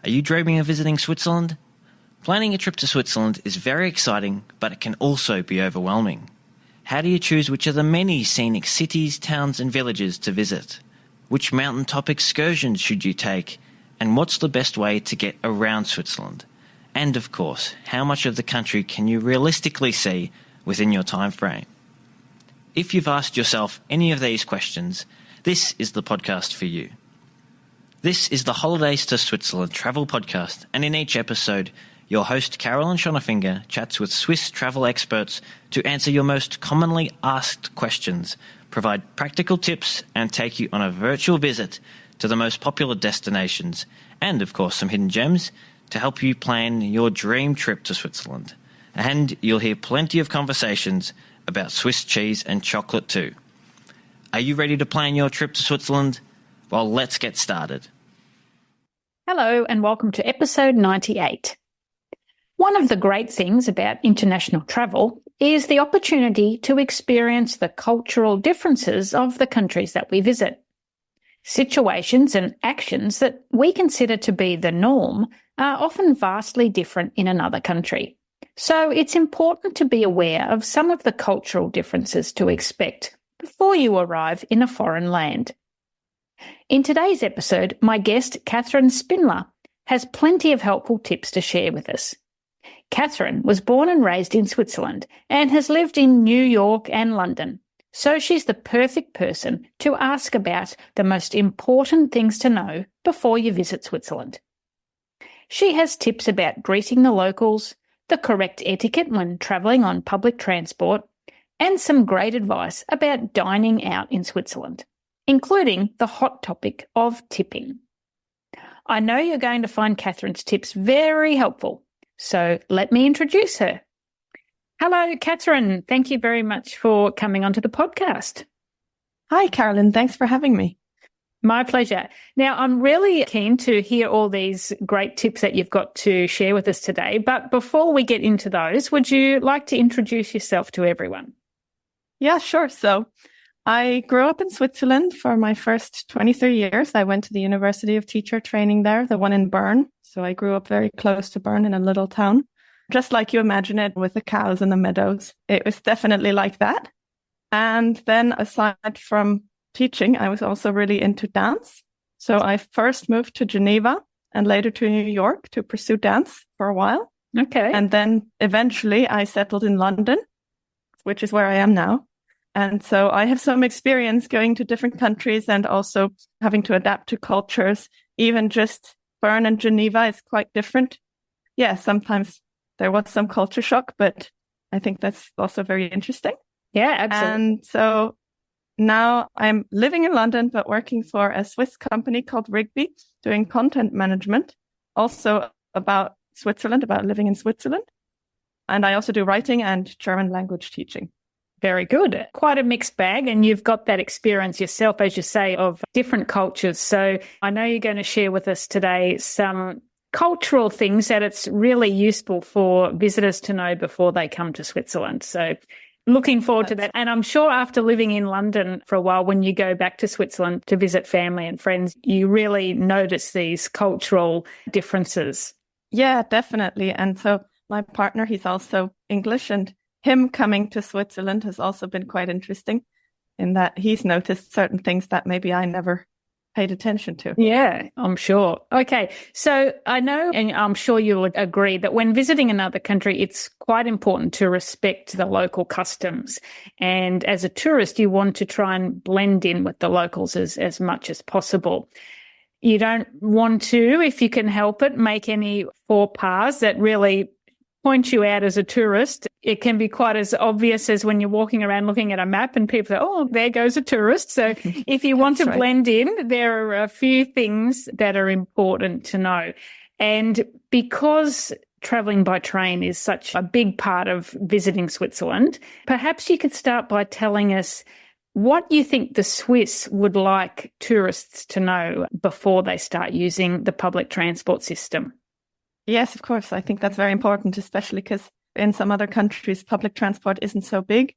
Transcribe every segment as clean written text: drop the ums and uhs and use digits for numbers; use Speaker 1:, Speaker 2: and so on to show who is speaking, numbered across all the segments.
Speaker 1: Are you dreaming of visiting Switzerland? Planning a trip to Switzerland is very exciting, but it can also be overwhelming. How do you choose which of the many scenic cities, towns and villages to visit? Which mountaintop excursions should you take? And what's the best way to get around Switzerland? And of course, how much of the country can you realistically see within your time frame? If you've asked yourself any of these questions, this is the podcast for you. This is the Holidays to Switzerland travel podcast, and in each episode, your host Carolyn Schonnefinger chats with Swiss travel experts to answer your most commonly asked questions, provide practical tips, and take you on a virtual visit to the most popular destinations, and of course some hidden gems to help you plan your dream trip to Switzerland. And you'll hear plenty of conversations about Swiss cheese and chocolate too. Are you ready to plan your trip to Switzerland? Well, let's get started.
Speaker 2: Hello and welcome to episode 98. One of the great things about international travel is the opportunity to experience the cultural differences of the countries that we visit. Situations and actions that we consider to be the norm are often vastly different in another country. So it's important to be aware of some of the cultural differences to expect before you arrive in a foreign land. In today's episode, my guest, Kathrin Spinnler, has plenty of helpful tips to share with us. Kathrin was born and raised in Switzerland and has lived in New York and London, so she's the perfect person to ask about the most important things to know before you visit Switzerland. She has tips about greeting the locals, the correct etiquette when travelling on public transport, and some great advice about dining out in Switzerland, including the hot topic of tipping. I know you're going to find Kathrin's tips very helpful, so let me introduce her. Hello, Kathrin. Thank you very much for coming onto the podcast.
Speaker 3: Hi, Carolyn. Thanks for having me.
Speaker 2: My pleasure. Now, I'm really keen to hear all these great tips that you've got to share with us today. But before we get into those, would you like to introduce yourself to everyone?
Speaker 3: Yeah, sure. So I grew up in Switzerland for my first 23 years. I went to the University of Teacher Training there, the one in Bern. So I grew up very close to Bern in a little town. Just like you imagine it, with the cows and the meadows. It was definitely like that. And then aside from teaching, I was also really into dance. So I first moved to Geneva and later to New York to pursue dance for a while.
Speaker 2: Okay.
Speaker 3: And then eventually I settled in London, which is where I am now. And so I have some experience going to different countries and also having to adapt to cultures. Even just Bern and Geneva is quite different. Yeah, sometimes there was some culture shock, but I think that's also very interesting.
Speaker 2: Yeah, absolutely.
Speaker 3: And so now I'm living in London, but working for a Swiss company called Rigby, doing content management, also about Switzerland, about living in Switzerland. And I also do writing and German language teaching.
Speaker 2: Very good. Quite a mixed bag. And you've got that experience yourself, as you say, of different cultures. So I know you're going to share with us today some cultural things that it's really useful for visitors to know before they come to Switzerland. So looking forward to that. And I'm sure after living in London for a while, when you go back to Switzerland to visit family and friends, you really notice these cultural differences.
Speaker 3: Yeah, definitely. And so my partner, he's also English, and him coming to Switzerland has also been quite interesting in that he's noticed certain things that maybe I never paid attention to.
Speaker 2: Yeah, I'm sure. Okay. So I know, and I'm sure you would agree, that when visiting another country, it's quite important to respect the local customs. And as a tourist, you want to try and blend in with the locals as much as possible. You don't want to, if you can help it, make any faux pas that really point you out as a tourist. It can be quite as obvious as when you're walking around looking at a map and people say, oh, there goes a tourist. So if you want to blend in, there are a few things that are important to know. And because traveling by train is such a big part of visiting Switzerland, perhaps you could start by telling us what you think the Swiss would like tourists to know before they start using the public transport system.
Speaker 3: Yes, of course. I think that's very important, especially because in some other countries, public transport isn't so big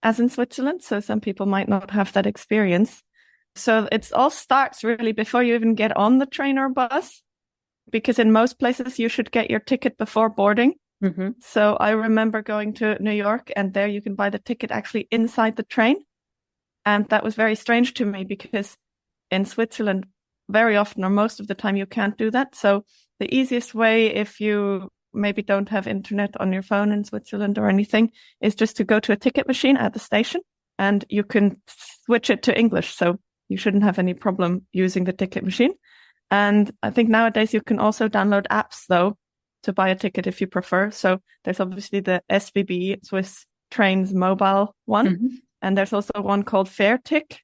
Speaker 3: as in Switzerland. So some people might not have that experience. So it all starts really before you even get on the train or bus. because in most places you should get your ticket before boarding.
Speaker 2: Mm-hmm.
Speaker 3: So I remember going to New York, and there you can buy the ticket actually inside the train. And that was very strange to me because in Switzerland, very often or most of the time, you can't do that. So the easiest way, if you maybe don't have internet on your phone in Switzerland or anything, is just to go to a ticket machine at the station, and you can switch it to English. So you shouldn't have any problem using the ticket machine. And I think nowadays you can also download apps, though, to buy a ticket if you prefer. So there's obviously the SBB, Swiss Trains mobile one.
Speaker 2: Mm-hmm.
Speaker 3: And there's also one called FairTick,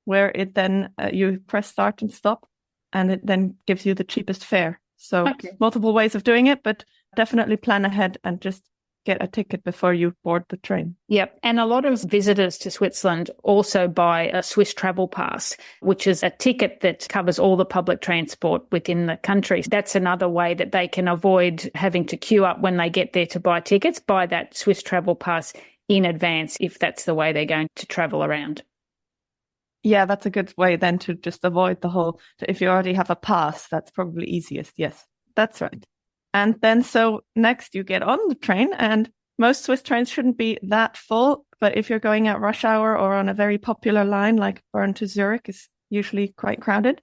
Speaker 3: where it then you press start and stop, and it then gives you the cheapest fare. So multiple ways of doing it, but definitely plan ahead and just get a ticket before you board the train.
Speaker 2: Yep. And a lot of visitors to Switzerland also buy a Swiss travel pass, which is a ticket that covers all the public transport within the country. That's another way that they can avoid having to queue up when they get there to buy tickets, buy that Swiss travel pass in advance if that's the way they're going to travel around.
Speaker 3: Yeah, that's a good way then to just avoid the whole, if you already have a pass, that's probably easiest. Yes, that's right. And then so next you get on the train, and most Swiss trains shouldn't be that full, but if you're going at rush hour or on a very popular line like Bern to Zurich is usually quite crowded.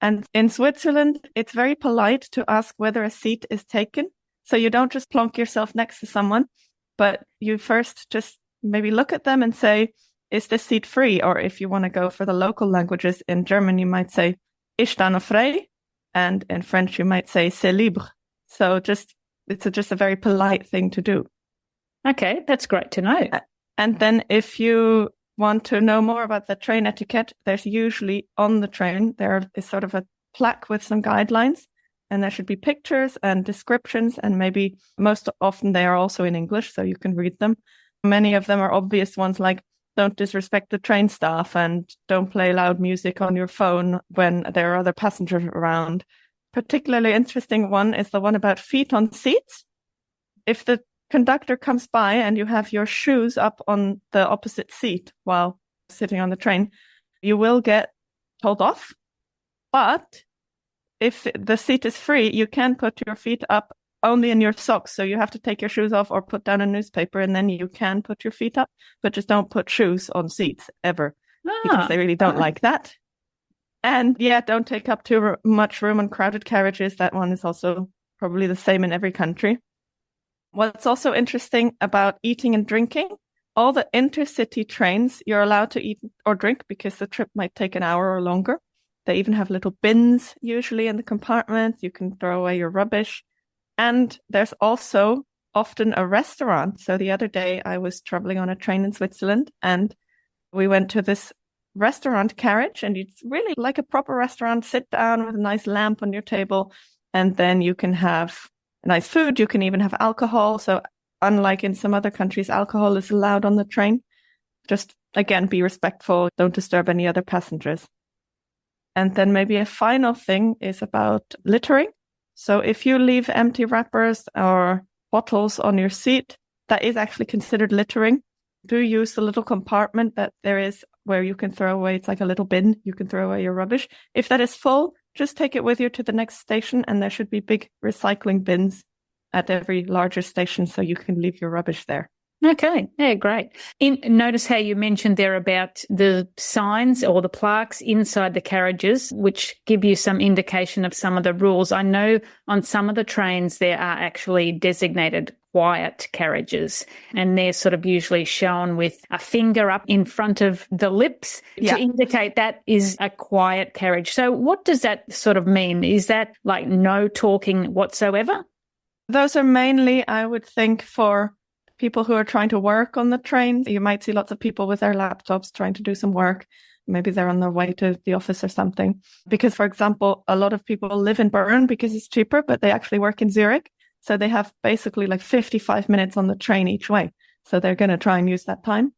Speaker 3: And in Switzerland, it's very polite to ask whether a seat is taken. So you don't just plonk yourself next to someone, but you first just maybe look at them and say, is this seat free? Or if you want to go for the local languages, in German, you might say, ist da noch frei? And in French, you might say, c'est libre. So it's just a very polite thing to do.
Speaker 2: Okay, that's great to know.
Speaker 3: And then if you want to know more about the train etiquette, there's usually on the train, there is sort of a plaque with some guidelines, and there should be pictures and descriptions, and maybe most often they are also in English, so you can read them. Many of them are obvious ones like don't disrespect the train staff and don't play loud music on your phone when there are other passengers around. Particularly interesting one is the one about feet on seats. If the conductor comes by and you have your shoes up on the opposite seat while sitting on the train, you will get told off. But if the seat is free, you can put your feet up only in your socks. So you have to take your shoes off or put down a newspaper, and then you can put your feet up, but just don't put shoes on seats ever, because they really don't like that. And yeah, don't take up too much room on crowded carriages. That one is also probably the same in every country. What's also interesting about eating and drinking, all the intercity trains, you're allowed to eat or drink because the trip might take an hour or longer. They even have little bins usually in the compartments. You can throw away your rubbish. And there's also often a restaurant. So the other day I was traveling on a train in Switzerland, and we went to this restaurant carriage, and it's really like a proper restaurant. Sit down with a nice lamp on your table, and then you can have nice food. You can even have alcohol. So unlike in some other countries, alcohol is allowed on the train. Just again, be respectful. Don't disturb any other passengers. And then maybe a final thing is about littering. So if you leave empty wrappers or bottles on your seat, that is actually considered littering. Do use the little compartment that there is where you can throw away. It's like a little bin. You can throw away your rubbish. If that is full, just take it with you to the next station, and there should be big recycling bins at every larger station so you can leave your rubbish there.
Speaker 2: Okay. Yeah, great. Notice how you mentioned there about the signs or the plaques inside the carriages, which give you some indication of some of the rules. I know on some of the trains there are actually designated quiet carriages, and they're sort of usually shown with a finger up in front of the lips to indicate that is a quiet carriage. So what does that sort of mean? Is that like no talking whatsoever?
Speaker 3: Those are mainly, I would think, for people who are trying to work on the train. You might see lots of people with their laptops trying to do some work. Maybe they're on their way to the office or something. Because, for example, a lot of people live in Bern because it's cheaper, but they actually work in Zurich. So they have basically like 55 minutes on the train each way. So they're going to try and use that time.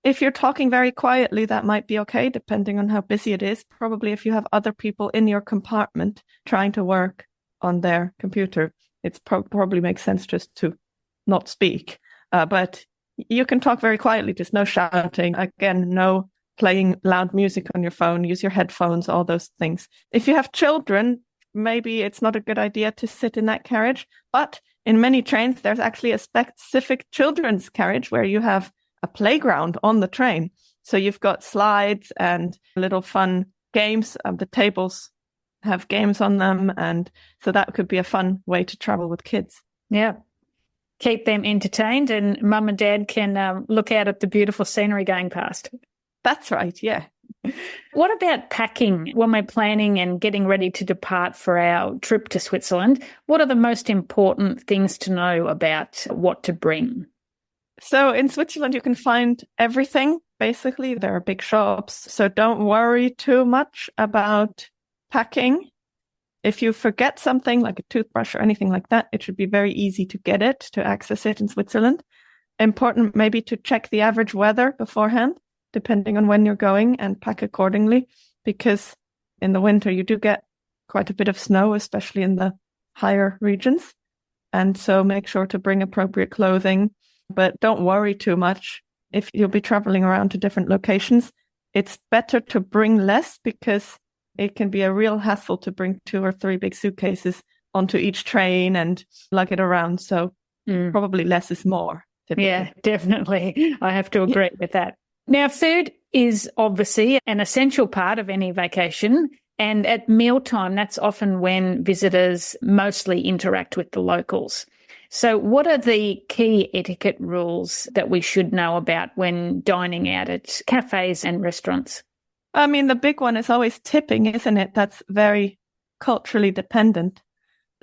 Speaker 3: If you're talking very quietly, that might be okay, depending on how busy it is. Probably if you have other people in your compartment trying to work on their computer, it probably makes sense just to not speak. But you can talk very quietly, just no shouting. Again, no playing loud music on your phone. Use your headphones, all those things. If you have children, maybe it's not a good idea to sit in that carriage. But in many trains, there's actually a specific children's carriage where you have a playground on the train. So you've got slides and little fun games. The tables have games on them. And so that could be a fun way to travel with kids.
Speaker 2: Yeah. Keep them entertained, and mum and dad can look out at the beautiful scenery going past.
Speaker 3: That's right. Yeah.
Speaker 2: What about packing when we're planning and getting ready to depart for our trip to Switzerland? What are the most important things to know about what to bring?
Speaker 3: So in Switzerland, you can find everything. Basically, there are big shops. So don't worry too much about packing. If you forget something like a toothbrush or anything like that, it should be very easy to get it, to access it in Switzerland. Important maybe to check the average weather beforehand, depending on when you're going, and pack accordingly, because in the winter you do get quite a bit of snow, especially in the higher regions. And so make sure to bring appropriate clothing, but don't worry too much. If you'll be traveling around to different locations, it's better to bring less, because it can be a real hassle to bring 2 or 3 big suitcases onto each train and lug it around. So probably less is more. Typically.
Speaker 2: Yeah, definitely. I have to agree with that. Now, food is obviously an essential part of any vacation. And at mealtime, that's often when visitors mostly interact with the locals. So what are the key etiquette rules that we should know about when dining out at cafes and restaurants?
Speaker 3: I mean, the big one is always tipping, isn't it? That's very culturally dependent.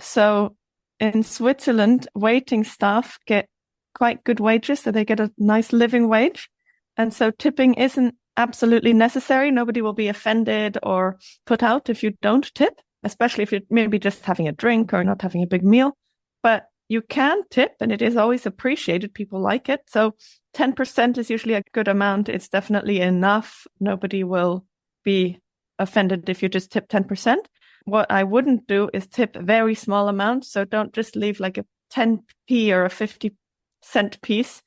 Speaker 3: So in Switzerland, waiting staff get quite good wages, so they get a nice living wage. And so tipping isn't absolutely necessary. Nobody will be offended or put out if you don't tip, especially if you're maybe just having a drink or not having a big meal. But you can tip, and it is always appreciated. People like it. So 10% is usually a good amount. It's definitely enough. Nobody will be offended if you just tip 10%. What I wouldn't do is tip very small amounts. So don't just leave like a 10p or a 50-cent piece.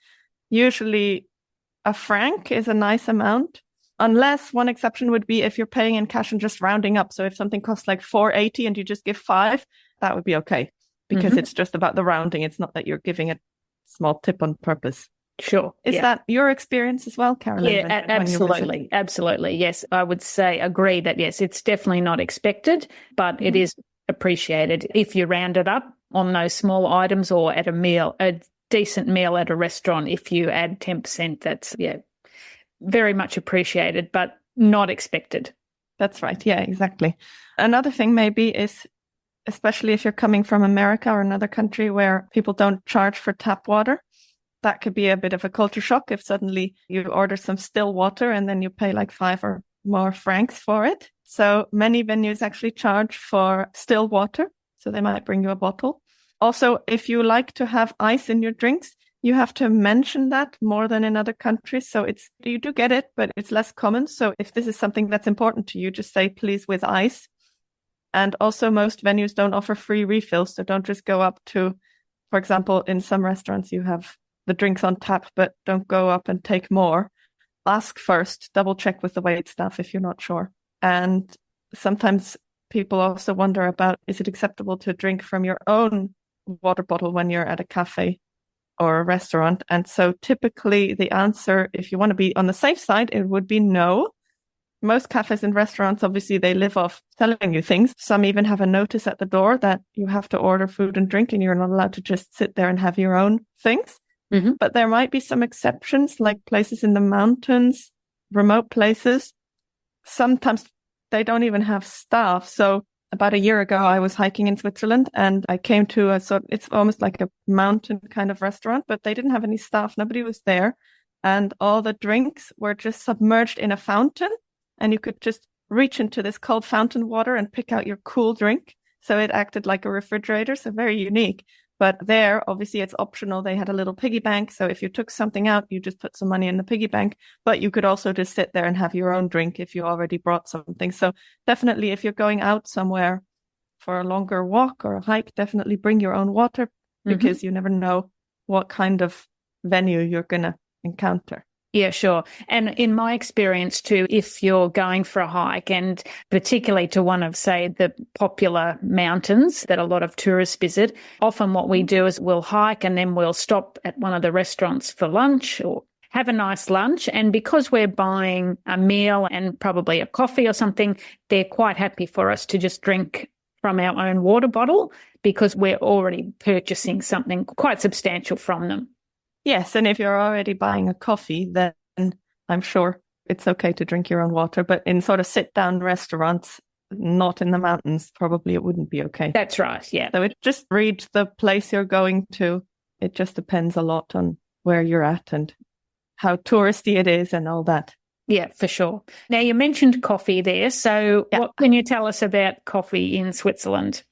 Speaker 3: Usually a franc is a nice amount, unless one exception would be if you're paying in cash and just rounding up. So if something costs like 4.80 and you just give 5, that would be okay, because it's just about the rounding. It's not that you're giving a small tip on purpose.
Speaker 2: Sure.
Speaker 3: Is that your experience as well, Carolyn?
Speaker 2: Yeah, absolutely. Absolutely. Yes, I would agree that, yes, it's definitely not expected, but it is appreciated if you round it up on those small items, or at a decent meal at a restaurant. If you add 10%, that's, very much appreciated, but not expected.
Speaker 3: That's right. Yeah, exactly. Another thing maybe is, especially if you're coming from America or another country where people don't charge for tap water, that could be a bit of a culture shock if suddenly you order some still water and then you pay like 5 or more francs for it. So many venues actually charge for still water. So they might bring you a bottle. Also, if you like to have ice in your drinks, you have to mention that more than in other countries. So you do get it, but it's less common. So if this is something that's important to you, just say, please, with ice. And also most venues don't offer free refills. So don't just go up to, for example, in some restaurants, you have the drinks on tap, but don't go up and take more. Ask first, double check with the wait staff if you're not sure. And sometimes people also wonder about, is it acceptable to drink from your own water bottle when you're at a cafe or a restaurant? And so typically the answer, if you want to be on the safe side, it would be no. Most cafes and restaurants, obviously, they live off selling you things. Some even have a notice at the door that you have to order food and drink, and you're not allowed to just sit there and have your own things. But there might be some exceptions, like places in the mountains, remote places. Sometimes they don't even have staff. So about a year ago, I was hiking in Switzerland and I came to it's almost like a mountain kind of restaurant, but they didn't have any staff. Nobody was there. And all the drinks were just submerged in a fountain. And you could just reach into this cold fountain water and pick out your cool drink. So it acted like a refrigerator. So very unique. But there, obviously, it's optional. They had a little piggy bank. So if you took something out, you just put some money in the piggy bank. But you could also just sit there and have your own drink if you already brought something. So definitely, if you're going out somewhere for a longer walk or a hike, definitely bring your own water, because you never know what kind of venue you're going to encounter.
Speaker 2: Yeah, sure. And in my experience too, if you're going for a hike and particularly to one of, say, the popular mountains that a lot of tourists visit, often what we do is we'll hike and then we'll stop at one of the restaurants for lunch or have a nice lunch. And because we're buying a meal and probably a coffee or something, they're quite happy for us to just drink from our own water bottle because we're already purchasing something quite substantial from them.
Speaker 3: Yes, and if you're already buying a coffee, then I'm sure it's okay to drink your own water. But in sort of sit-down restaurants, not in the mountains, probably it wouldn't be okay.
Speaker 2: That's right, yeah.
Speaker 3: So it just read the place you're going to. It just depends a lot on where you're at and how touristy it is and all that.
Speaker 2: Yeah, for sure. Now, you mentioned coffee there. So What can you tell us about coffee in Switzerland?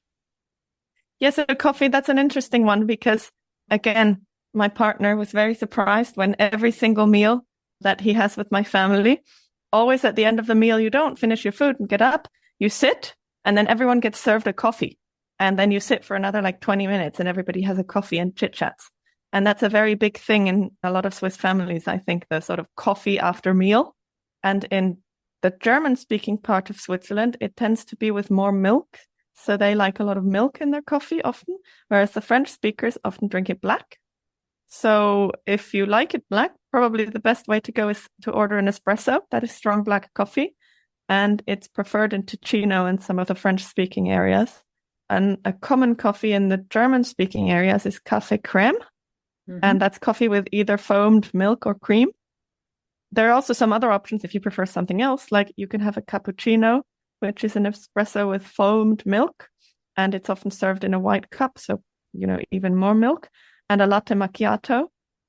Speaker 3: Yes, so coffee, that's an interesting one because, again, my partner was very surprised when every single meal that he has with my family, always at the end of the meal, you don't finish your food and get up, you sit, and then everyone gets served a coffee. And then you sit for another 20 minutes and everybody has a coffee and chit chats. And that's a very big thing in a lot of Swiss families, I think, the sort of coffee after meal. And in the German-speaking part of Switzerland, it tends to be with more milk. So they like a lot of milk in their coffee often, whereas the French speakers often drink it black. So if you like it black, probably the best way to go is to order an espresso. That is strong black coffee. And it's preferred in Ticino and some of the French-speaking areas. And a common coffee in the German-speaking areas is café crème. Mm-hmm. And that's coffee with either foamed milk or cream. There are also some other options if you prefer something else, like you can have a cappuccino, which is an espresso with foamed milk. And it's often served in a white cup, so, even more milk. And a latte macchiato.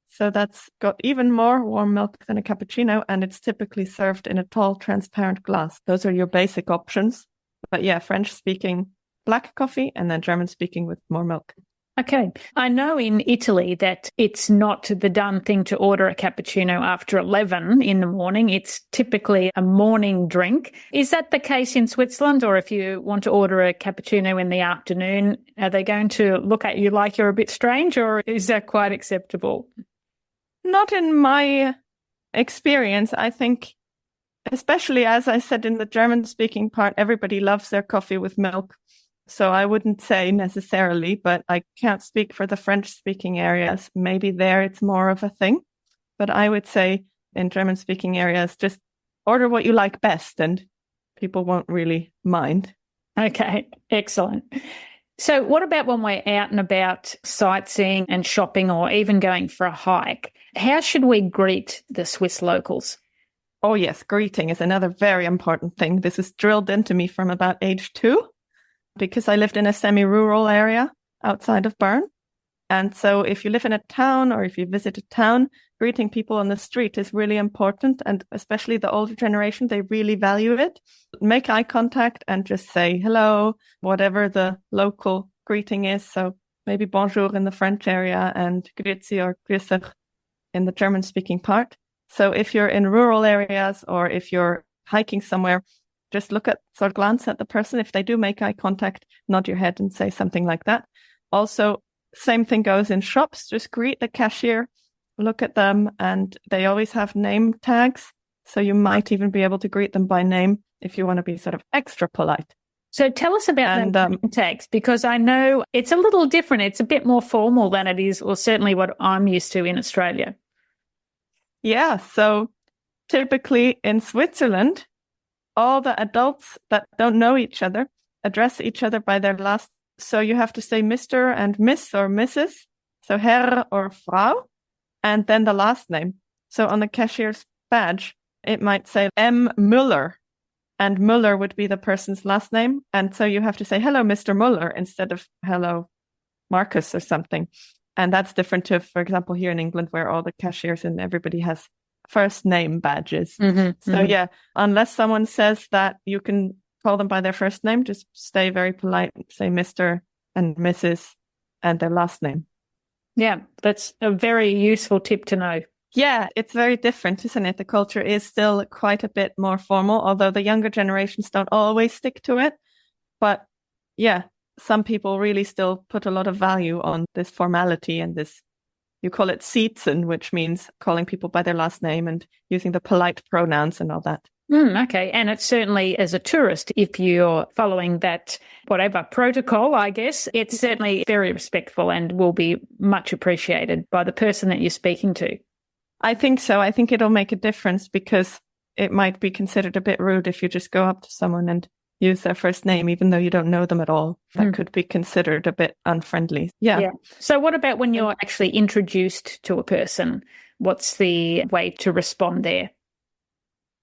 Speaker 3: So that's got even more warm milk than a cappuccino, and it's typically served in a tall, transparent glass. Those are your basic options. But yeah, French-speaking black coffee and then German-speaking with more milk.
Speaker 2: Okay. I know in Italy that it's not the done thing to order a cappuccino after 11 in the morning. It's typically a morning drink. Is that the case in Switzerland? Or if you want to order a cappuccino in the afternoon, are they going to look at you like you're a bit strange, or is that quite acceptable?
Speaker 3: Not in my experience. I think, especially as I said in the German-speaking part, everybody loves their coffee with milk. So I wouldn't say necessarily, but I can't speak for the French-speaking areas. Maybe there it's more of a thing. But I would say in German-speaking areas, just order what you like best and people won't really mind.
Speaker 2: Okay, excellent. So what about when we're out and about sightseeing and shopping or even going for a hike? How should we greet the Swiss locals?
Speaker 3: Oh, yes, greeting is another very important thing. This was drilled into me from about age 2. Because I lived in a semi-rural area outside of Bern. And so if you live in a town or if you visit a town, greeting people on the street is really important. And especially the older generation, they really value it. Make eye contact and just say hello, whatever the local greeting is. So maybe bonjour in the French area and grüezi or grüße in the German-speaking part. So if you're in rural areas or if you're hiking somewhere, just glance at the person. If they do make eye contact, nod your head and say something like that. Also, same thing goes in shops. Just greet the cashier, look at them, and they always have name tags. So you might even be able to greet them by name if you want to be sort of extra polite.
Speaker 2: So tell us about the name tags, because I know it's a little different. It's a bit more formal than it is, or certainly what I'm used to in Australia.
Speaker 3: Yeah, so typically in Switzerland, all the adults that don't know each other address each other by their last. So you have to say Mr. and Miss or Mrs. So Herr or Frau, and then the last name. So on the cashier's badge, it might say M. Müller, and Müller would be the person's last name. And so you have to say, hello, Mr. Müller, instead of hello, Marcus or something. And that's different to, for example, here in England, where all the cashiers and everybody has first name badges. So yeah, unless someone says that you can call them by their first name, just stay very polite, say Mr. and Mrs. and their last name.
Speaker 2: Yeah, that's a very useful tip to know.
Speaker 3: Yeah, it's very different, isn't it? The culture is still quite a bit more formal, although the younger generations don't always stick to it. But yeah, some people really still put a lot of value on this formality and this You call it siezen, which means calling people by their last name and using the polite pronouns and all that.
Speaker 2: Okay. And it's certainly, as a tourist, if you're following that, whatever protocol, I guess, it's certainly very respectful and will be much appreciated by the person that you're speaking to.
Speaker 3: I think so. I think it'll make a difference because it might be considered a bit rude if you just go up to someone and use their first name, even though you don't know them at all. That could be considered a bit unfriendly. Yeah.
Speaker 2: So what about when you're actually introduced to a person? What's the way to respond there?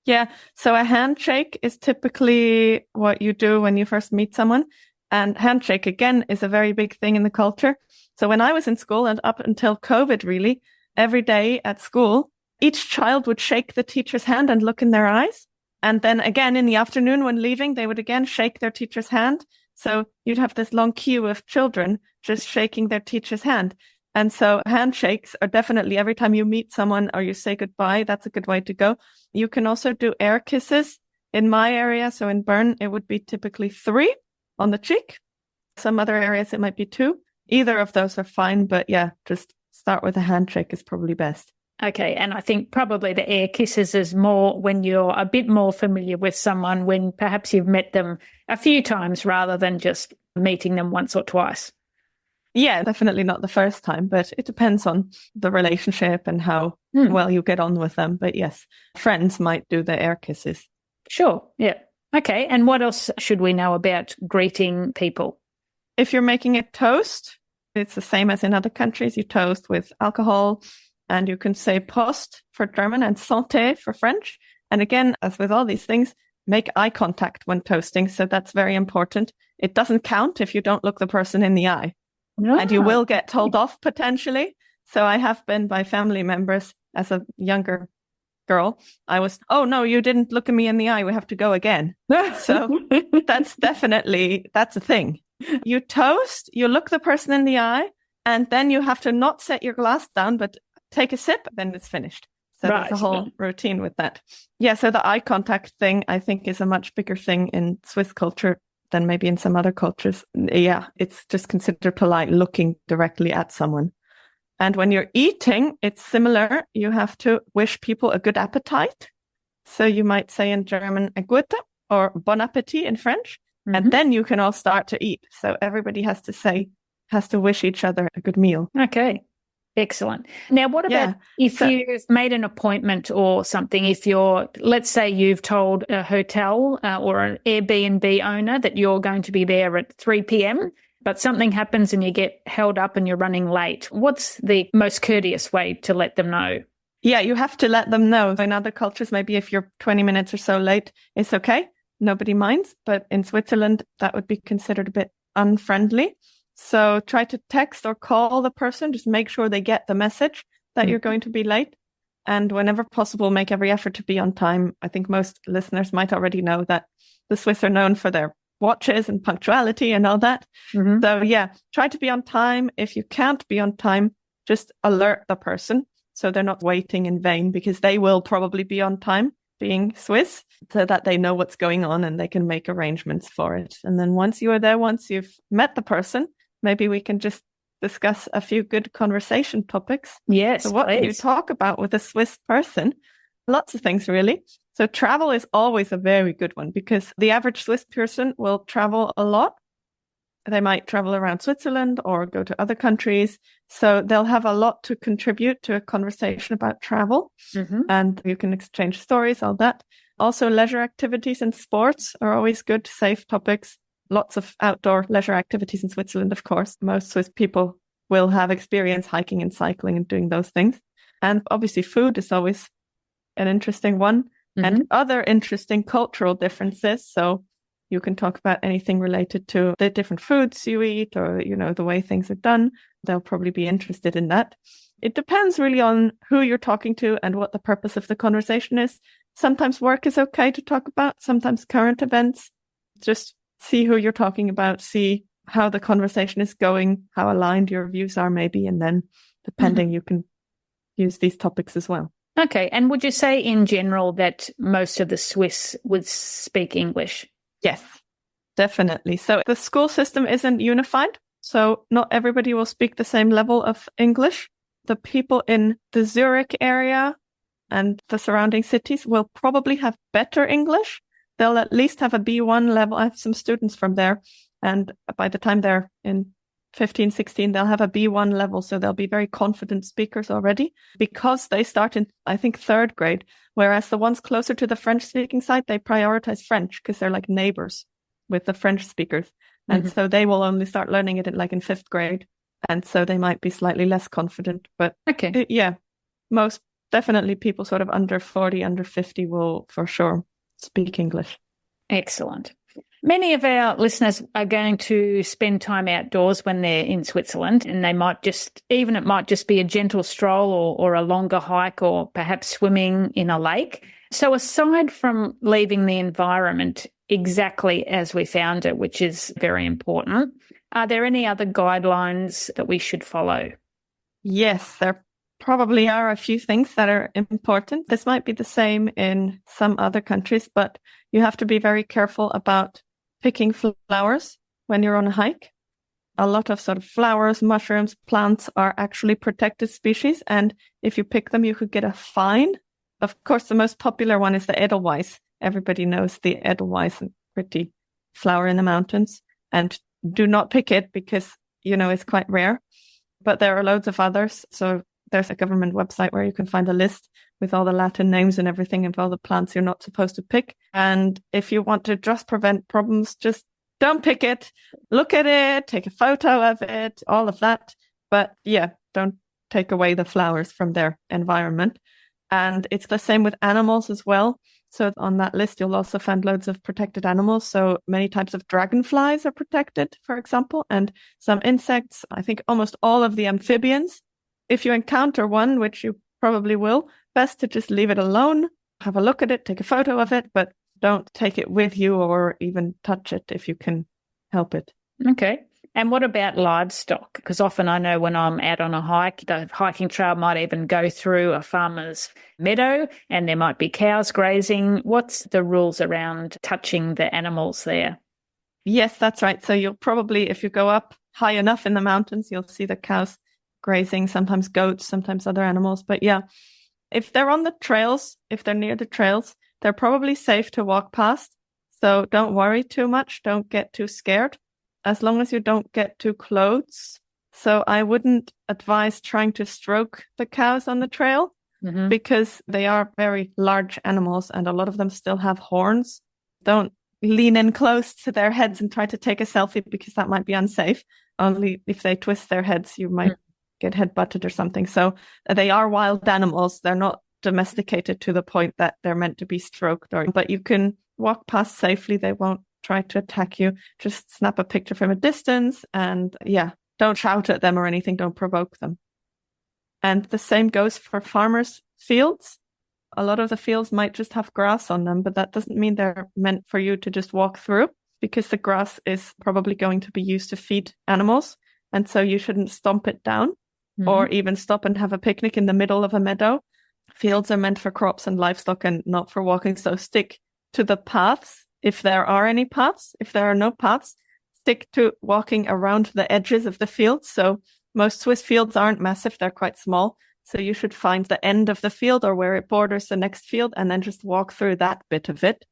Speaker 3: Yeah. So a handshake is typically what you do when you first meet someone. And handshake, again, is a very big thing in the culture. So when I was in school and up until COVID, really, every day at school, each child would shake the teacher's hand and look in their eyes. And then again, in the afternoon when leaving, they would again shake their teacher's hand. So you'd have this long queue of children just shaking their teacher's hand. And so handshakes are definitely every time you meet someone or you say goodbye, that's a good way to go. You can also do air kisses. In my area, so in Bern, it would be typically 3 on the cheek. Some other areas, it might be 2. Either of those are fine. But yeah, just start with a handshake is probably best.
Speaker 2: Okay, and I think probably the air kisses is more when you're a bit more familiar with someone, when perhaps you've met them a few times rather than just meeting them once or twice.
Speaker 3: Yeah, definitely not the first time, but it depends on the relationship and how well you get on with them. But yes, friends might do the air kisses.
Speaker 2: Sure, yeah. Okay, and what else should we know about greeting people?
Speaker 3: If you're making a toast, it's the same as in other countries. You toast with alcohol. And you can say Prost for German and Santé for French. And again, as with all these things, make eye contact when toasting. So that's very important. It doesn't count if you don't look the person in the eye. No. And you will get told off potentially. So I have been by family members as a younger girl. Oh no, you didn't look at me in the eye. We have to go again. So that's a thing. You toast, you look the person in the eye, and then you have to not set your glass down, but take a sip, then it's finished. So there's a whole routine with that. Yeah, so the eye contact thing, I think, is a much bigger thing in Swiss culture than maybe in some other cultures. Yeah, it's just considered polite looking directly at someone. And when you're eating, it's similar. You have to wish people a good appetite. So you might say in German, gute or bon appétit in French. And then you can all start to eat. So everybody has to wish each other a good meal.
Speaker 2: Okay. Excellent. Now, what about if you've made an appointment or something, let's say you've told a hotel or an Airbnb owner that you're going to be there at 3 p.m., but something happens and you get held up and you're running late. What's the most courteous way to let them know?
Speaker 3: Yeah, you have to let them know. In other cultures, maybe if you're 20 minutes or so late, it's okay. Nobody minds. But in Switzerland, that would be considered a bit unfriendly. So try to text or call the person. Just make sure they get the message that you're going to be late. And whenever possible, make every effort to be on time. I think most listeners might already know that the Swiss are known for their watches and punctuality and all that. So yeah, try to be on time. If you can't be on time, just alert the person so they're not waiting in vain, because they will probably be on time being Swiss, so that they know what's going on and they can make arrangements for it. And then once you are there, once you've met the person, maybe we can just discuss a few good conversation topics.
Speaker 2: Yes,
Speaker 3: so what do you talk about with a Swiss person? Lots of things, really. So travel is always a very good one, because the average Swiss person will travel a lot. They might travel around Switzerland or go to other countries. So they'll have a lot to contribute to a conversation about travel. And you can exchange stories, all that. Also, leisure activities and sports are always good, safe topics. Lots of outdoor leisure activities in Switzerland, of course. Most Swiss people will have experience hiking and cycling and doing those things. And obviously food is always an interesting one. And other interesting cultural differences. So you can talk about anything related to the different foods you eat or, the way things are done. They'll probably be interested in that. It depends really on who you're talking to and what the purpose of the conversation is. Sometimes work is okay to talk about, sometimes current events. Just see who you're talking about, see how the conversation is going, how aligned your views are maybe, and then depending, you can use these topics as well.
Speaker 2: Okay. And would you say in general that most of the Swiss would speak English?
Speaker 3: Yes, definitely. So the school system isn't unified. So not everybody will speak the same level of English. the people in the Zurich area and the surrounding cities will probably have better English. They'll at least have a B1 level. I have some students from there, and by the time they're in 15, 16, they'll have a B1 level. So they'll be very confident speakers already because they start in, I think, third grade. Whereas the ones closer to the French speaking side, they prioritize French because they're like neighbors with the French speakers. And so they will only start learning it in fifth grade. And so they might be slightly less confident. But most definitely people sort of under 40, under 50 will for sure speak English.
Speaker 2: Excellent. Many of our listeners are going to spend time outdoors when they're in Switzerland, and they might it might just be a gentle stroll or a longer hike or perhaps swimming in a lake. So aside from leaving the environment exactly as we found it, which is very important, are there any other guidelines that we should follow?
Speaker 3: Yes, there probably are a few things that are important. This might be the same in some other countries, but you have to be very careful about picking flowers when you're on a hike. A lot of sort of flowers, mushrooms, plants are actually protected species. And if you pick them, you could get a fine. Of course, the most popular one is the Edelweiss. Everybody knows the Edelweiss, and pretty flower in the mountains. And do not pick it because, it's quite rare. But there are loads of others. So there's a government website where you can find a list with all the Latin names and everything of all the plants you're not supposed to pick. And if you want to just prevent problems, just don't pick it, look at it, take a photo of it, all of that. But don't take away the flowers from their environment. And it's the same with animals as well. So on that list, you'll also find loads of protected animals. So many types of dragonflies are protected, for example, and some insects. I think almost all of the amphibians. If you encounter one, which you probably will, best to just leave it alone, have a look at it, take a photo of it, but don't take it with you or even touch it if you can help it.
Speaker 2: Okay. And what about livestock? Because often I know when I'm out on a hike, the hiking trail might even go through a farmer's meadow and there might be cows grazing. What's the rules around touching the animals there?
Speaker 3: Yes, that's right. So you'll probably, if you go up high enough in the mountains, you'll see the cows grazing, sometimes goats, sometimes other animals. But if they're on the trails, if they're near the trails, they're probably safe to walk past. So don't worry too much. Don't get too scared, as long as you don't get too close. So I wouldn't advise trying to stroke the cows on the trail because they are very large animals and a lot of them still have horns. Don't lean in close to their heads and try to take a selfie because that might be unsafe. Only if they twist their heads, you might get head-butted or something. So they are wild animals. They're not domesticated to the point that they're meant to be stroked, but you can walk past safely. They won't try to attack you. Just snap a picture from a distance and don't shout at them or anything. Don't provoke them. And the same goes for farmers' fields. A lot of the fields might just have grass on them, but that doesn't mean they're meant for you to just walk through because the grass is probably going to be used to feed animals. And so you shouldn't stomp it down or even stop and have a picnic in the middle of a meadow. Fields are meant for crops and livestock and not for walking. So stick to the paths. If there are any paths, if there are no paths, stick to walking around the edges of the field. So most Swiss fields aren't massive. They're quite small. So you should find the end of the field or where it borders the next field and then just walk through that bit of it.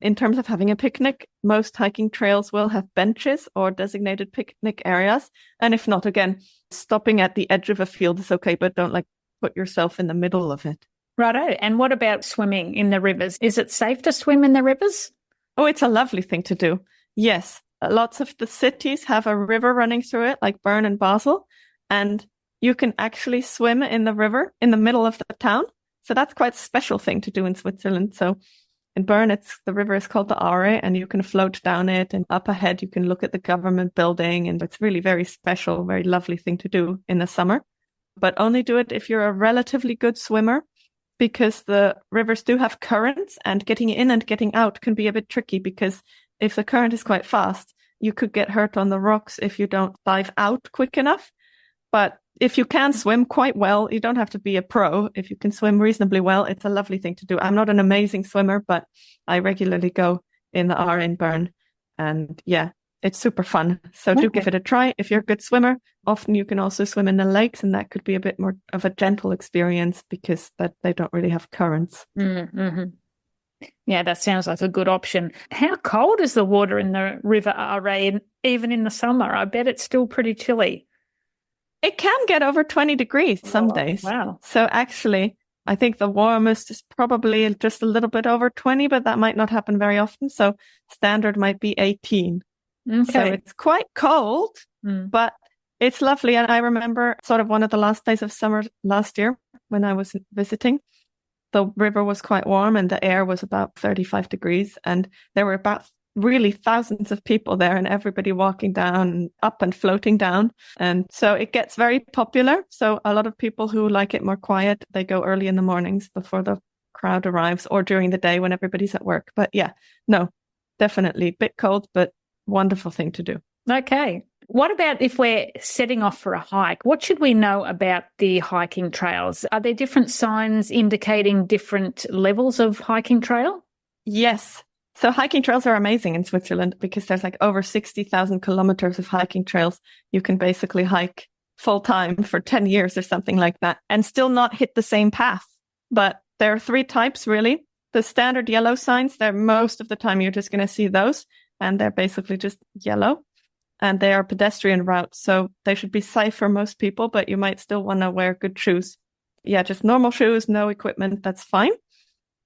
Speaker 3: In terms of having a picnic, most hiking trails will have benches or designated picnic areas. And if not, again, stopping at the edge of a field is okay, but don't put yourself in the middle of it.
Speaker 2: Righto. And what about swimming in the rivers? Is it safe to swim in the rivers?
Speaker 3: Oh, it's a lovely thing to do. Yes. Lots of the cities have a river running through it, like Bern and Basel. And you can actually swim in the river in the middle of the town. So that's quite a special thing to do in Switzerland. So in Bern, the river is called the Aare, and you can float down it, and up ahead you can look at the government building, and it's really very special, very lovely thing to do in the summer. But only do it if you're a relatively good swimmer, because the rivers do have currents, and getting in and getting out can be a bit tricky, because if the current is quite fast, you could get hurt on the rocks if you don't dive out quick enough. But if you can swim quite well, you don't have to be a pro. If you can swim reasonably well, it's a lovely thing to do. I'm not an amazing swimmer, but I regularly go in the Aare in Bern. And it's super fun. So do give it a try. If you're a good swimmer, often you can also swim in the lakes, and that could be a bit more of a gentle experience because they don't really have currents.
Speaker 2: Mm-hmm. Yeah, that sounds like a good option. How cold is the water in the River Are, even in the summer? I bet it's still pretty chilly.
Speaker 3: It can get over 20 degrees some days.
Speaker 2: Wow.
Speaker 3: So actually, I think the warmest is probably just a little bit over 20, but that might not happen very often. So standard might be 18.
Speaker 2: Okay.
Speaker 3: So it's quite cold, but it's lovely. And I remember sort of one of the last days of summer last year when I was visiting, the river was quite warm and the air was about 35 degrees. And there were about really thousands of people there and everybody walking down, up and floating down. And so it gets very popular. So a lot of people who like it more quiet, they go early in the mornings before the crowd arrives or during the day when everybody's at work. But yeah, no, definitely a bit cold, but wonderful thing to do.
Speaker 2: Okay. What about if we're setting off for a hike? What should we know about the hiking trails? Are there different signs indicating different levels of hiking trail?
Speaker 3: Yes. So hiking trails are amazing in Switzerland because there's like over 60,000 kilometers of hiking trails. You can basically hike full time for 10 years or something like that and still not hit the same path. But there are 3 types really. The standard yellow signs, they're most of the time you're just going to see those. And they're basically just yellow and they are pedestrian routes. So they should be safe for most people, but you might still want to wear good shoes. Yeah, just normal shoes, no equipment. That's fine.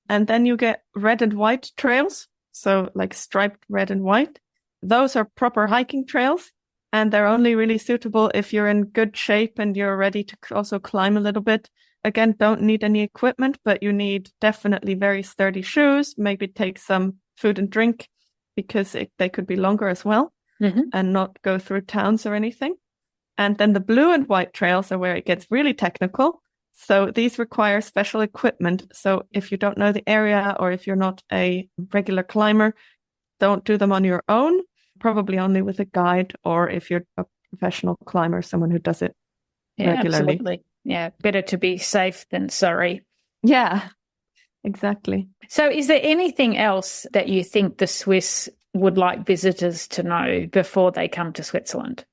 Speaker 3: And then you get red and white trails. So like striped red and white. Those are proper hiking trails and they're only really suitable if you're in good shape and you're ready to also climb a little bit. Again, don't need any equipment, but you need definitely very sturdy shoes. Maybe take some food and drink, because they could be longer as well and not go through towns or anything. And then the blue and white trails are where it gets really technical. So these require special equipment. So if you don't know the area or if you're not a regular climber, don't do them on your own, probably only with a guide, or if you're a professional climber, someone who does it regularly.
Speaker 2: Absolutely. Yeah, better to be safe than sorry.
Speaker 3: Yeah, exactly.
Speaker 2: So is there anything else that you think the Swiss would like visitors to know before they come to Switzerland?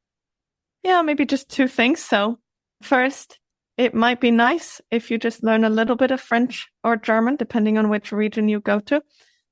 Speaker 3: Yeah, maybe just 2 things. So first, it might be nice if you just learn a little bit of French or German, depending on which region you go to.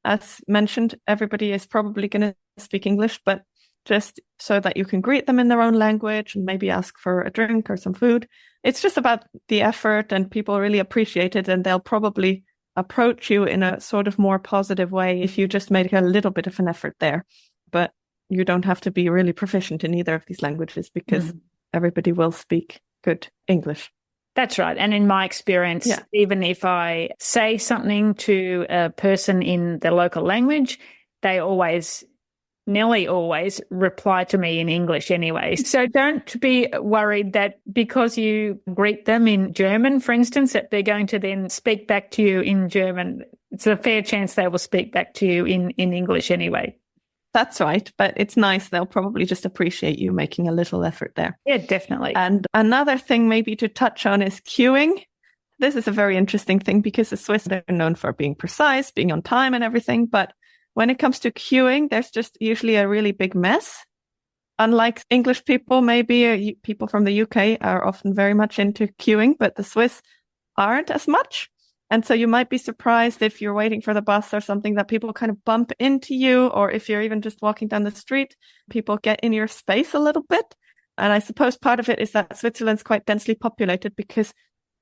Speaker 3: As mentioned, everybody is probably going to speak English, but just so that you can greet them in their own language and maybe ask for a drink or some food. It's just about the effort and people really appreciate it and they'll probably approach you in a sort of more positive way if you just make a little bit of an effort there. But you don't have to be really proficient in either of these languages because everybody will speak good English.
Speaker 2: That's right. And in my experience, even if I say something to a person in the local language, they nearly always reply to me in English anyway. So don't be worried that because you greet them in German, for instance, that they're going to then speak back to you in German. It's a fair chance they will speak back to you in English anyway.
Speaker 3: That's right. But it's nice. They'll probably just appreciate you making a little effort there.
Speaker 2: Yeah, definitely.
Speaker 3: And another thing maybe to touch on is queuing. This is a very interesting thing because the Swiss are known for being precise, being on time and everything. But when it comes to queuing, there's just usually a really big mess. Unlike English people, maybe people from the UK are often very much into queuing, but the Swiss aren't as much. And so you might be surprised if you're waiting for the bus or something that people kind of bump into you, or if you're even just walking down the street, people get in your space a little bit. And I suppose part of it is that Switzerland's quite densely populated because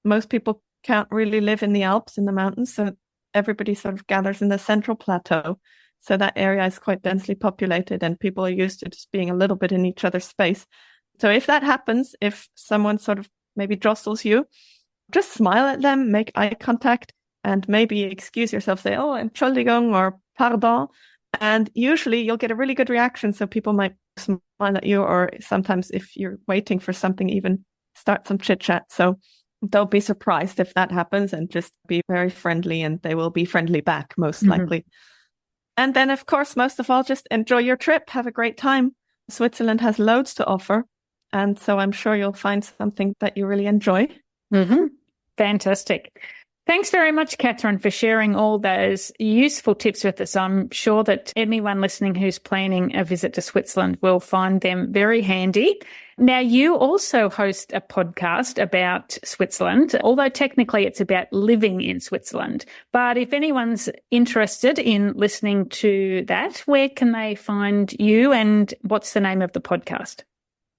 Speaker 3: most people can't really live in the Alps, in the mountains. So everybody sort of gathers in the central plateau. So that area is quite densely populated and people are used to just being a little bit in each other's space. So if that happens, if someone sort of maybe jostles you, just smile at them, make eye contact, and maybe excuse yourself, say, oh, Entschuldigung or pardon. And usually you'll get a really good reaction. So people might smile at you, or sometimes if you're waiting for something, even start some chit chat. So don't be surprised if that happens and just be very friendly and they will be friendly back, most likely. And then, of course, most of all, just enjoy your trip. Have a great time. Switzerland has loads to offer. And so I'm sure you'll find something that you really enjoy.
Speaker 2: Fantastic. Thanks very much, Kathrin, for sharing all those useful tips with us. I'm sure that anyone listening who's planning a visit to Switzerland will find them very handy. Now, you also host a podcast about Switzerland, although technically it's about living in Switzerland. But if anyone's interested in listening to that, where can they find you and what's the name of the podcast?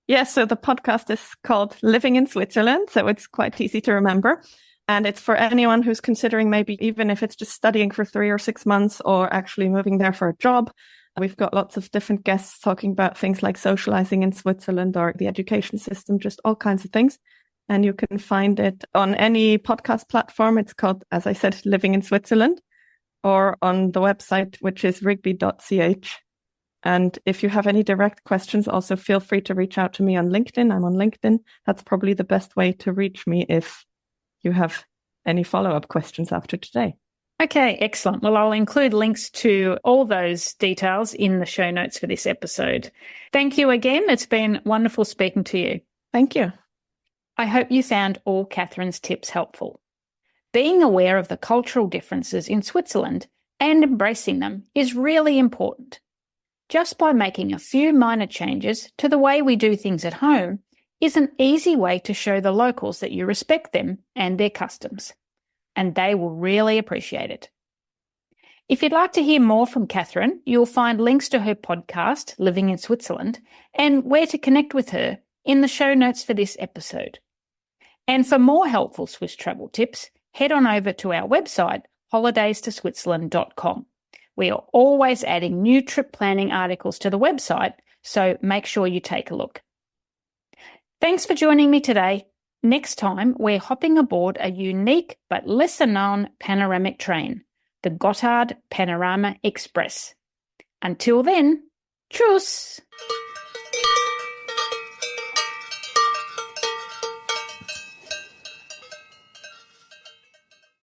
Speaker 3: Yeah, so the podcast is called Living in Switzerland, so it's quite easy to remember. And it's for anyone who's considering, maybe even if it's just studying for 3 or 6 months or actually moving there for a job. We've got lots of different guests talking about things like socializing in Switzerland or the education system, just all kinds of things. And you can find it on any podcast platform. It's called, as I said, Living in Switzerland, or on the website, which is rigby.ch. And if you have any direct questions, also feel free to reach out to me on LinkedIn. I'm on LinkedIn. That's probably the best way to reach me if you have any follow-up questions after today.
Speaker 2: Okay, excellent. Well, I'll include links to all those details in the show notes for this episode. Thank you again. It's been wonderful speaking to you.
Speaker 3: Thank you.
Speaker 2: I hope you found all Kathrin's tips helpful. Being aware of the cultural differences in Switzerland and embracing them is really important. Just by making a few minor changes to the way we do things at home is an easy way to show the locals that you respect them and their customs, and they will really appreciate it. If you'd like to hear more from Kathrin, you'll find links to her podcast, Living in Switzerland, and where to connect with her in the show notes for this episode. And for more helpful Swiss travel tips, head on over to our website, holidaystoswitzerland.com. We are always adding new trip planning articles to the website, so make sure you take a look. Thanks for joining me today. Next time, we're hopping aboard a unique but lesser-known panoramic train, the Gotthard Panorama Express. Until then, tschüss!